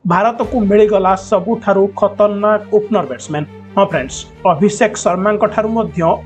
भारत को मिलगला सबुठारु खतरनाक opener batsman. हाँ फ्रेंड्स, अभिषेक शर्मा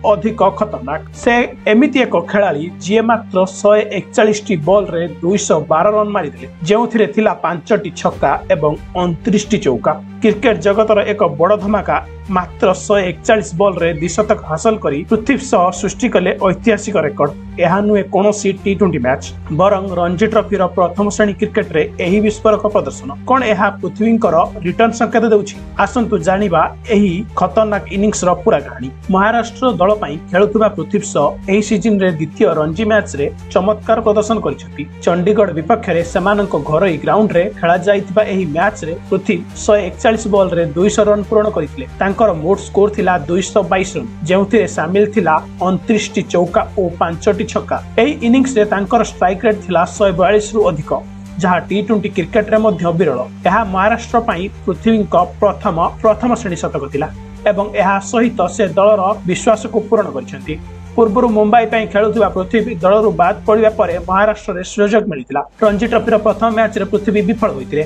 अधिक खतरनाक। से एमिति एक खेलाड़ी जी मात्र 141 बॉल रे 212 रन मारिदेले, जेउथिरे थिला 5टी छक्का एवं 29टी चौका। क्रिकेट जगतर एक बड़ धमाका मात्र 141 बॉल रे द्विशतक हासिल करी पृथ्वी सह सृष्टि कले ऐतिहासिक रेकर्ड। यह नुहे कौनसी टी20 मैच बरं रणजी ट्रॉफीर प्रथम श्रेणी क्रिकेट रे एही विस्फोरक प्रदर्शन कौन यह पृथ्वींकर रिटर्न संकेत देउछि। आसंतु जानिबा एही खतरनाक इनिंग्स रो पूरा कहानी। महाराष्ट्र दल पई खेलुथुबा पृथ्वी सह एही सीजन रे द्वितीय रणजी मैच रे चमत्कार प्रदर्शन करिसेंती। चंडीगढ़ विपक्ष रे सेमानक घरोई ग्राउंड रे खेला जाइतिबा एही मैच रे पृथ्वी 141 बॉल रे 200 रन पूर्ण करथिले। तांकर मोट स्कोर थिला 222 रन, जेउथिरे शामिल थिला 29टी चौका और 5टी छक्का। एही इनिंग्स रे तांकर स्ट्राइक रेट थिला 142 रु अधिक, जहाँ टी20 क्रिकेट रे मध्य विरल। यह महाराष्ट्र पई पृथ्वी प्रथम श्रेणी शतक थिला एवं यह सहित से दलर विश्वास को पूर्ण करिसेंती। पूर्व मुंबई पई खेलुथिबा पृथ्वी दलरू बाद पड़िबा परे महाराष्ट्र रे सुयोग मिलिथिला। रणजी ट्रॉफीर प्रथम मैच रे पृथ्वी विफल होइतिले,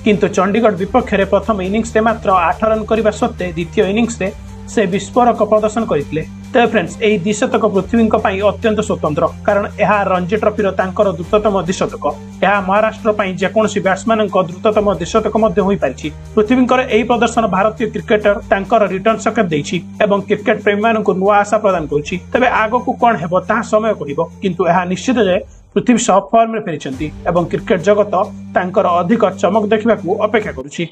किंतु चंडीगढ़ विपक्ष रे प्रथम इनिंग्स रे मात्र 8 रन करबा सत्ते द्वितीय इनिंग्स रे से विस्फोरक प्रदर्शन करथिले। तो फ्रेंड्स, एही द्विशतक पृथ्वी पई अत्यंत स्वतंत्र, कारण यह रणजी ट्रॉफीर तांकर द्रुततम द्विशतक। यह महाराष्ट्र पई जेकोनसी बैट्समैन द्रुततम द्विशतक मध्य होई पारिछि। पृथ्वींकर एही प्रदर्शन भारतीय क्रिकेटर तांकर रिटर्न संकेत दैछि एवं क्रिकेट प्रेमी मानकु नुआ आशा प्रदान करुछि। तबे आगकु कोन हेबो ता समय कहिबो, किंतु यह निश्चित जे पृथ्वी सह फॉर्म रे फेरिछंती एवं क्रिकेट जगत तांकर अधिक चमक देखिबाकू अपेक्षा करुछि।